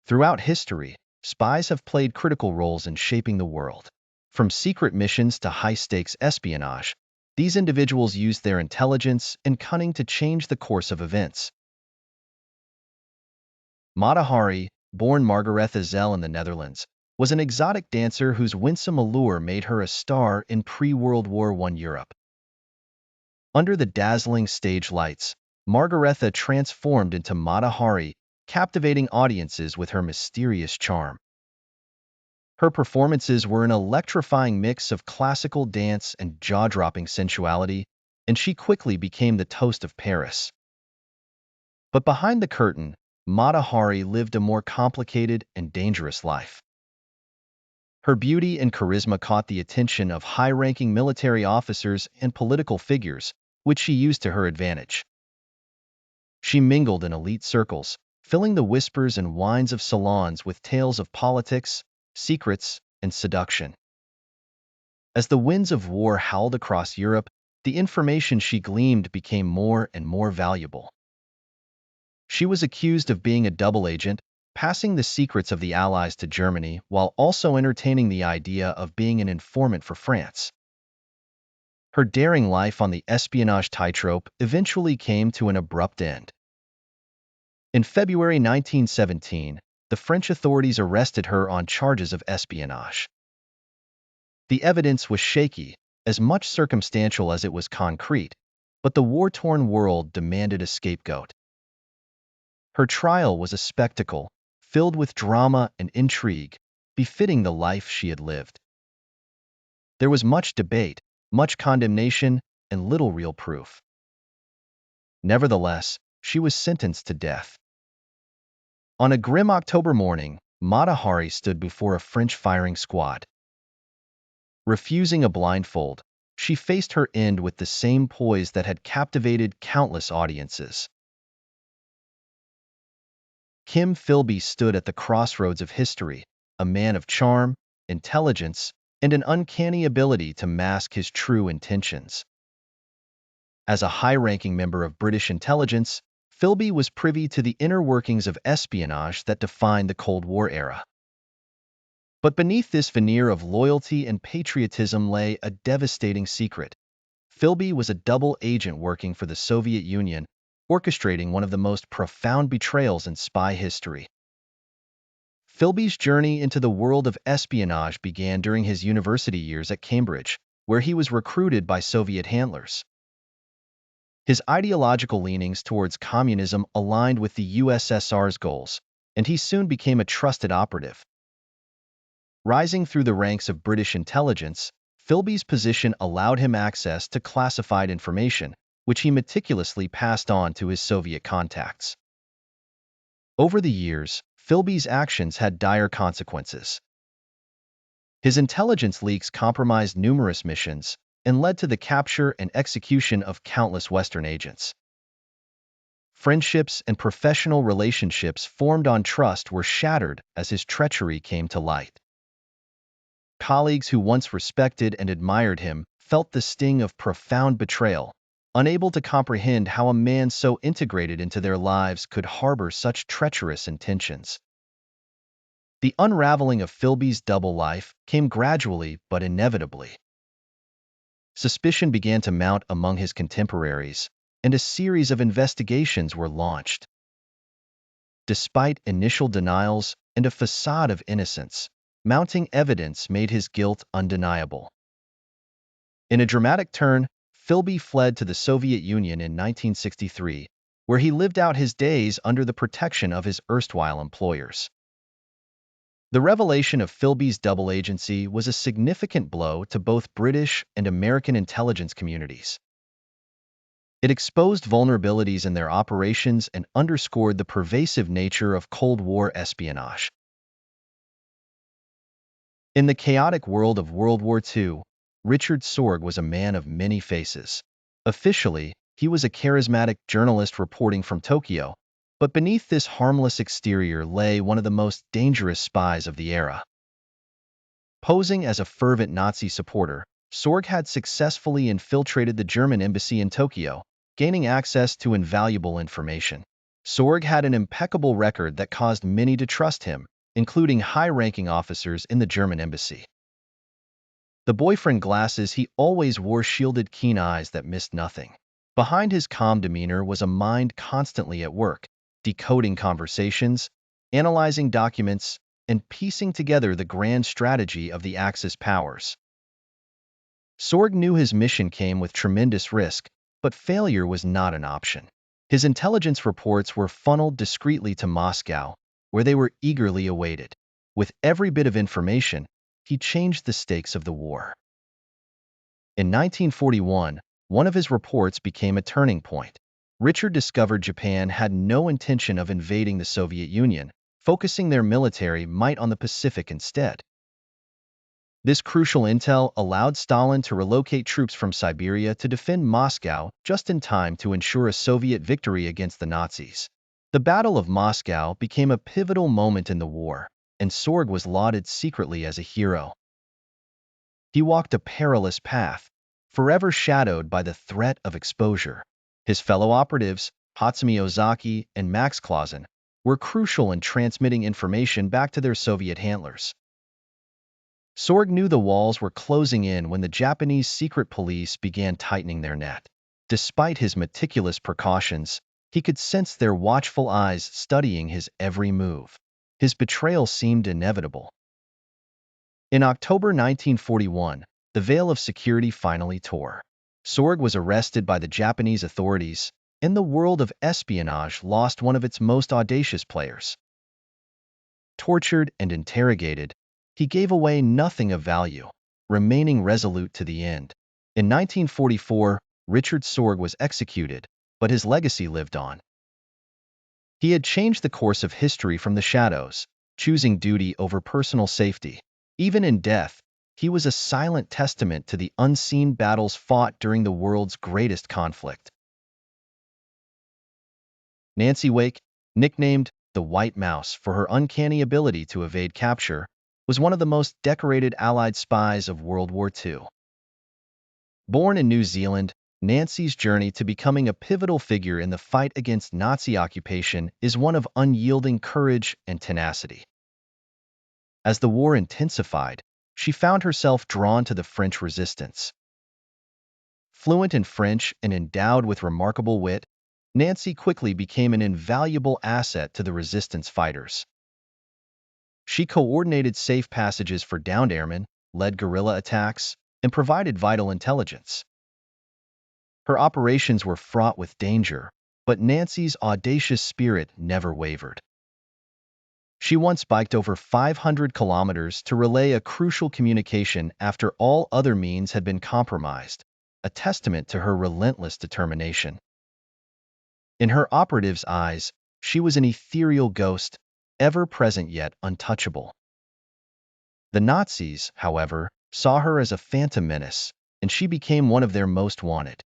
Throughout history, spies have played critical roles in shaping the world. From secret missions to high-stakes espionage, these individuals used their intelligence and cunning to change the course of events. Mahari, born Margaretha Zell in the Netherlands, was an exotic dancer whose winsome allure made her a star in pre-World War I Europe. Under the dazzling stage lights, Margaretha transformed into Mahari, captivating audiences with her mysterious charm. Her performances were an electrifying mix of classical dance and jaw-dropping sensuality, and she quickly became the toast of Paris. But behind the curtain, Mahari lived a more complicated and dangerous life. Her beauty and charisma caught the attention of high-ranking military officers and political figures, which she used to her advantage. She mingled in elite circles, filling the whispers and whines of salons with tales of politics, secrets, and seduction. As the winds of war howled across Europe, the information she gleaned became more and more valuable. She was accused of being a double agent, passing the secrets of the Allies to Germany while also entertaining the idea of being an informant for France. Her daring life on the espionage tightrope eventually came to an abrupt end. In February 1917, the French authorities arrested her on charges of espionage. The evidence was shaky, as much circumstantial as it was concrete, but the war-torn world demanded a scapegoat. Her trial was a spectacle, filled with drama and intrigue, befitting the life she had lived. There was much debate, much condemnation, and little real proof. Nevertheless, she was sentenced to death. On a grim October morning, Mahari stood before a French firing squad. Refusing a blindfold, she faced her end with the same poise that had captivated countless audiences. Philby stood at the crossroads of history, a man of charm, intelligence, and an uncanny ability to mask his true intentions. As a high-ranking member of British intelligence, Philby was privy to the inner workings of espionage that defined the Cold War era. But beneath this veneer of loyalty and patriotism lay a devastating secret. Philby was a double agent working for the Soviet Union, orchestrating one of the most profound betrayals in spy history. Philby's journey into the world of espionage began during his university years at Cambridge, where he was recruited by Soviet handlers. His ideological leanings towards communism aligned with the USSR's goals, and he soon became a trusted operative. Rising through the ranks of British intelligence, Philby's position allowed him access to classified information, which he meticulously passed on to his Soviet contacts. Over the years, Philby's actions had dire consequences. His intelligence leaks compromised numerous missions and led to the capture and execution of countless Western agents. Friendships and professional relationships formed on trust were shattered as his treachery came to light. Colleagues who once respected and admired him felt the sting of profound betrayal, unable to comprehend how a man so integrated into their lives could harbor such treacherous intentions. The unraveling of Philby's double life came gradually but inevitably. Suspicion began to mount among his contemporaries, and a series of investigations were launched. Despite initial denials and a facade of innocence, mounting evidence made his guilt undeniable. In a dramatic turn, Philby fled to the Soviet Union in 1963, where he lived out his days under the protection of his erstwhile employers. The revelation of Philby's double agency was a significant blow to both British and American intelligence communities. It exposed vulnerabilities in their operations and underscored the pervasive nature of Cold War espionage. In the chaotic world of World War II, Richard Sorge was a man of many faces. Officially, he was a charismatic journalist reporting from Tokyo, but beneath this harmless exterior lay one of the most dangerous spies of the era. Posing as a fervent Nazi supporter, Sorge had successfully infiltrated the German embassy in Tokyo, gaining access to invaluable information. Sorg had an impeccable record that caused many to trust him, including high-ranking officers in the German embassy. The boyfriend glasses he always wore shielded keen eyes that missed nothing. Behind his calm demeanor was a mind constantly at work, decoding conversations, analyzing documents, and piecing together the grand strategy of the Axis powers. Sorg knew his mission came with tremendous risk, but failure was not an option. His intelligence reports were funneled discreetly to Moscow, where they were eagerly awaited. With every bit of information, he changed the stakes of the war. In 1941, one of his reports became a turning point. Richard discovered Japan had no intention of invading the Soviet Union, focusing their military might on the Pacific instead. This crucial intel allowed Stalin to relocate troops from Siberia to defend Moscow just in time to ensure a Soviet victory against the Nazis. The Battle of Moscow became a pivotal moment in the war, and Sorg was lauded secretly as a hero. He walked a perilous path, forever shadowed by the threat of exposure. His fellow operatives, Hatsumi Ozaki and Max Clausen, were crucial in transmitting information back to their Soviet handlers. Sorg knew the walls were closing in when the Japanese secret police began tightening their net. Despite his meticulous precautions, he could sense their watchful eyes studying his every move. His betrayal seemed inevitable. In October 1941, the veil of security finally tore. Sorg was arrested by the Japanese authorities, and the world of espionage lost one of its most audacious players. Tortured and interrogated, he gave away nothing of value, remaining resolute to the end. In 1944, Richard Sorg was executed, but his legacy lived on. He had changed the course of history from the shadows, choosing duty over personal safety. Even in death, he was a silent testament to the unseen battles fought during the world's greatest conflict. Nancy Wake, nicknamed the White Mouse for her uncanny ability to evade capture, was one of the most decorated Allied spies of World War II. Born in New Zealand, Nancy's journey to becoming a pivotal figure in the fight against Nazi occupation is one of unyielding courage and tenacity. As the war intensified, she found herself drawn to the French resistance. Fluent in French and endowed with remarkable wit, Nancy quickly became an invaluable asset to the resistance fighters. She coordinated safe passages for downed airmen, led guerrilla attacks, and provided vital intelligence. Her operations were fraught with danger, but Nancy's audacious spirit never wavered. She once biked over 500 kilometers to relay a crucial communication after all other means had been compromised, a testament to her relentless determination. In her operatives' eyes, she was an ethereal ghost, ever present yet untouchable. The Nazis, however, saw her as a phantom menace, and she became one of their most wanted.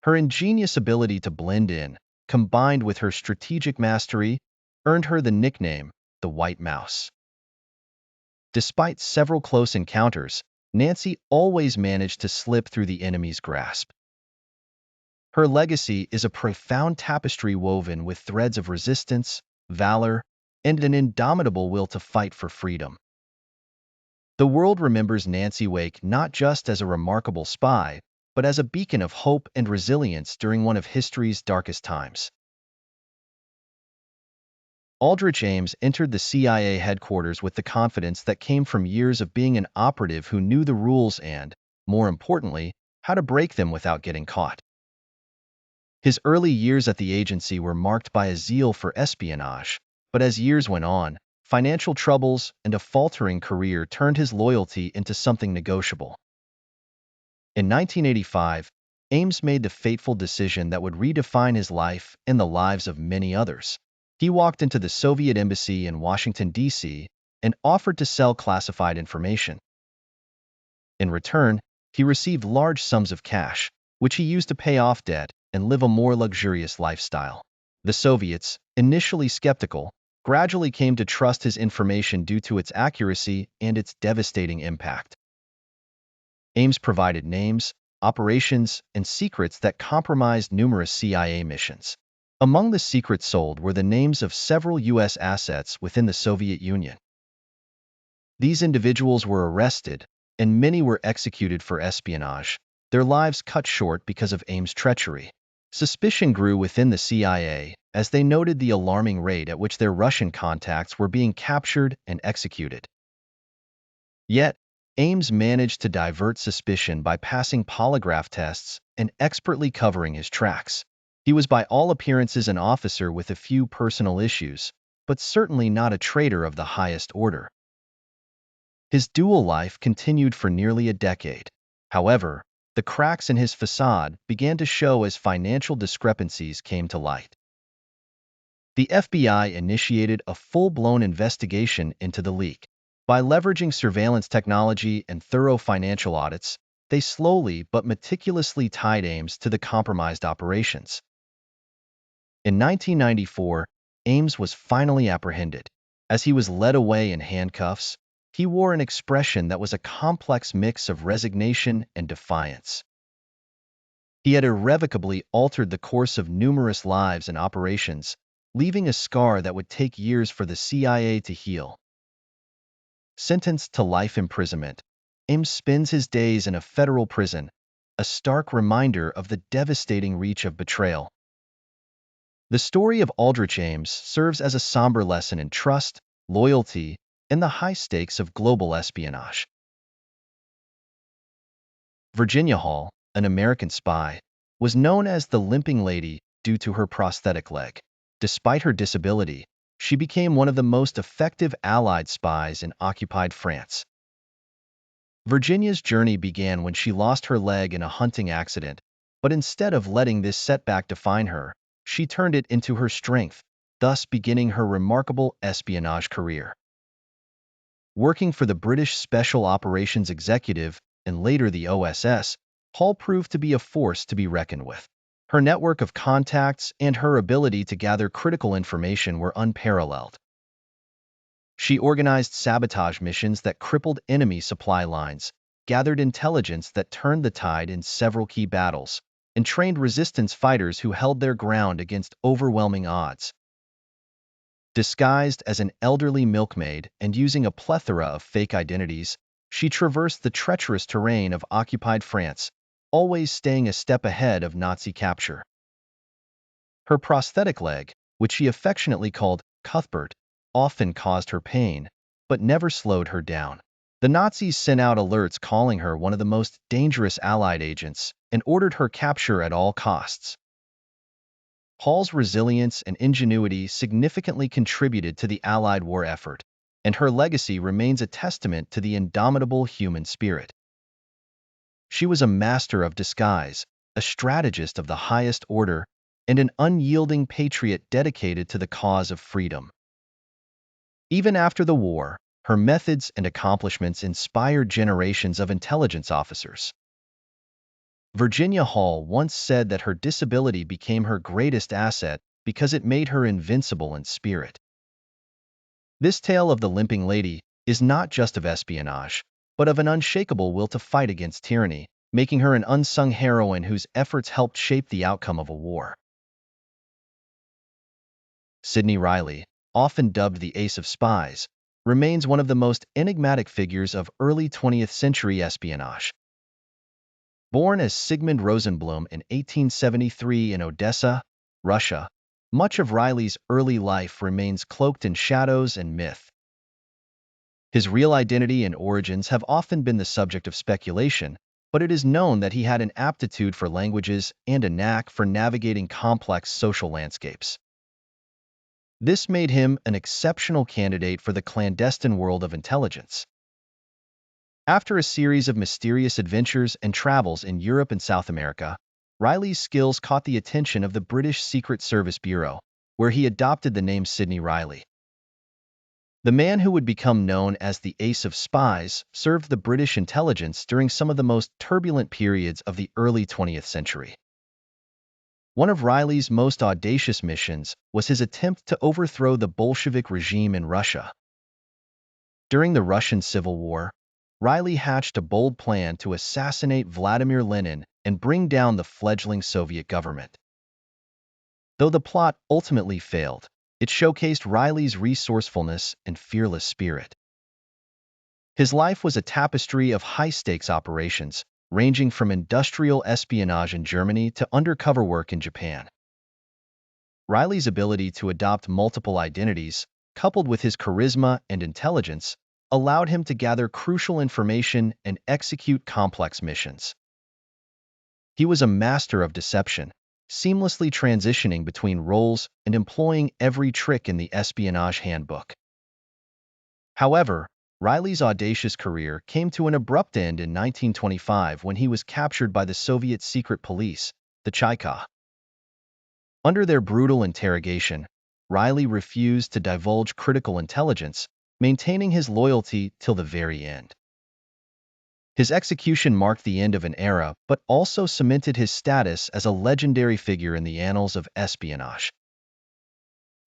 Her ingenious ability to blend in, combined with her strategic mastery, earned her the nickname, the White Mouse. Despite several close encounters, Nancy always managed to slip through the enemy's grasp. Her legacy is a profound tapestry woven with threads of resistance, valor, and an indomitable will to fight for freedom. The world remembers Nancy Wake not just as a remarkable spy, but as a beacon of hope and resilience during one of history's darkest times. Aldrich Ames entered the CIA headquarters with the confidence that came from years of being an operative who knew the rules and, more importantly, how to break them without getting caught. His early years at the agency were marked by a zeal for espionage, but as years went on, financial troubles and a faltering career turned his loyalty into something negotiable. In 1985, Ames made the fateful decision that would redefine his life and the lives of many others. He walked into the Soviet embassy in Washington, D.C., and offered to sell classified information. In return, he received large sums of cash, which he used to pay off debt and live a more luxurious lifestyle. The Soviets, initially skeptical, gradually came to trust his information due to its accuracy and its devastating impact. Ames provided names, operations, and secrets that compromised numerous CIA missions. Among the secrets sold were the names of several U.S. assets within the Soviet Union. These individuals were arrested, and many were executed for espionage, their lives cut short because of Ames' treachery. Suspicion grew within the CIA as they noted the alarming rate at which their Russian contacts were being captured and executed. Yet, Ames managed to divert suspicion by passing polygraph tests and expertly covering his tracks. He was by all appearances an officer with a few personal issues, but certainly not a traitor of the highest order. His dual life continued for nearly a decade. However, the cracks in his facade began to show as financial discrepancies came to light. The FBI initiated a full-blown investigation into the leak. By leveraging surveillance technology and thorough financial audits, they slowly but meticulously tied Ames to the compromised operations. In 1994, Ames was finally apprehended. As he was led away in handcuffs, he wore an expression that was a complex mix of resignation and defiance. He had irrevocably altered the course of numerous lives and operations, leaving a scar that would take years for the CIA to heal. Sentenced to life imprisonment, Ames spends his days in a federal prison, a stark reminder of the devastating reach of betrayal. The story of Aldrich Ames serves as a somber lesson in trust, loyalty, and the high stakes of global espionage. Virginia Hall, an American spy, was known as the Limping Lady due to her prosthetic leg. Despite her disability, she became one of the most effective Allied spies in occupied France. Virginia's journey began when she lost her leg in a hunting accident, but instead of letting this setback define her, she turned it into her strength, thus beginning her remarkable espionage career. Working for the British Special Operations Executive and later the OSS, Hall proved to be a force to be reckoned with. Her network of contacts and her ability to gather critical information were unparalleled. She organized sabotage missions that crippled enemy supply lines, gathered intelligence that turned the tide in several key battles, and trained resistance fighters who held their ground against overwhelming odds. Disguised as an elderly milkmaid and using a plethora of fake identities, she traversed the treacherous terrain of occupied France, always staying a step ahead of Nazi capture. Her prosthetic leg, which she affectionately called Cuthbert, often caused her pain, but never slowed her down. The Nazis sent out alerts calling her one of the most dangerous Allied agents and ordered her capture at all costs. Hall's resilience and ingenuity significantly contributed to the Allied war effort, and her legacy remains a testament to the indomitable human spirit. She was a master of disguise, a strategist of the highest order, and an unyielding patriot dedicated to the cause of freedom. Even after the war, her methods and accomplishments inspired generations of intelligence officers. Virginia Hall once said that her disability became her greatest asset because it made her invincible in spirit. This tale of the Limping Lady is not just of espionage, but of an unshakable will to fight against tyranny, making her an unsung heroine whose efforts helped shape the outcome of a war. Sidney Reilly, often dubbed the Ace of Spies, remains one of the most enigmatic figures of early 20th century espionage. Born as Sigmund Rosenblum in 1873 in Odessa, Russia, much of Reilly's early life remains cloaked in shadows and myth. His real identity and origins have often been the subject of speculation, but it is known that he had an aptitude for languages and a knack for navigating complex social landscapes. This made him an exceptional candidate for the clandestine world of intelligence. After a series of mysterious adventures and travels in Europe and South America, Reilly's skills caught the attention of the British Secret Service Bureau, where he adopted the name Sidney Reilly. The man who would become known as the Ace of Spies served the British intelligence during some of the most turbulent periods of the early 20th century. One of Reilly's most audacious missions was his attempt to overthrow the Bolshevik regime in Russia. During the Russian Civil War, Reilly hatched a bold plan to assassinate Vladimir Lenin and bring down the fledgling Soviet government. Though the plot ultimately failed, it showcased Riley's resourcefulness and fearless spirit. His life was a tapestry of high-stakes operations, ranging from industrial espionage in Germany to undercover work in Japan. Riley's ability to adopt multiple identities, coupled with his charisma and intelligence, allowed him to gather crucial information and execute complex missions. He was a master of deception, seamlessly transitioning between roles and employing every trick in the espionage handbook. However, Riley's audacious career came to an abrupt end in 1925 when he was captured by the Soviet secret police, the Cheka. Under their brutal interrogation, Riley refused to divulge critical intelligence, maintaining his loyalty till the very end. His execution marked the end of an era, but also cemented his status as a legendary figure in the annals of espionage.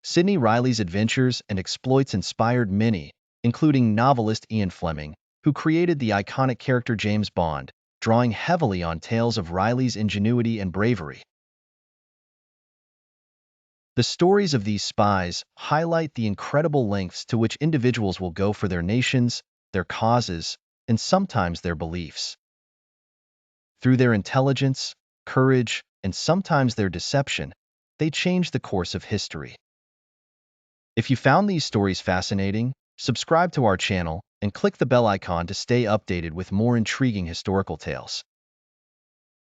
Sidney Riley's adventures and exploits inspired many, including novelist Ian Fleming, who created the iconic character James Bond, drawing heavily on tales of Riley's ingenuity and bravery. The stories of these spies highlight the incredible lengths to which individuals will go for their nations, their causes, and sometimes their beliefs. Through their intelligence, courage, and sometimes their deception, they change the course of history. If you found these stories fascinating, subscribe to our channel and click the bell icon to stay updated with more intriguing historical tales.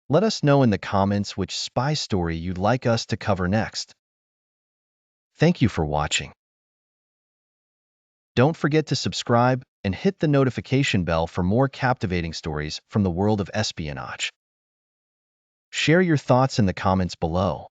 Let us know in the comments which spy story you'd like us to cover next. Thank you for watching. Don't forget to subscribe and hit the notification bell for more captivating stories from the world of espionage. Share your thoughts in the comments below.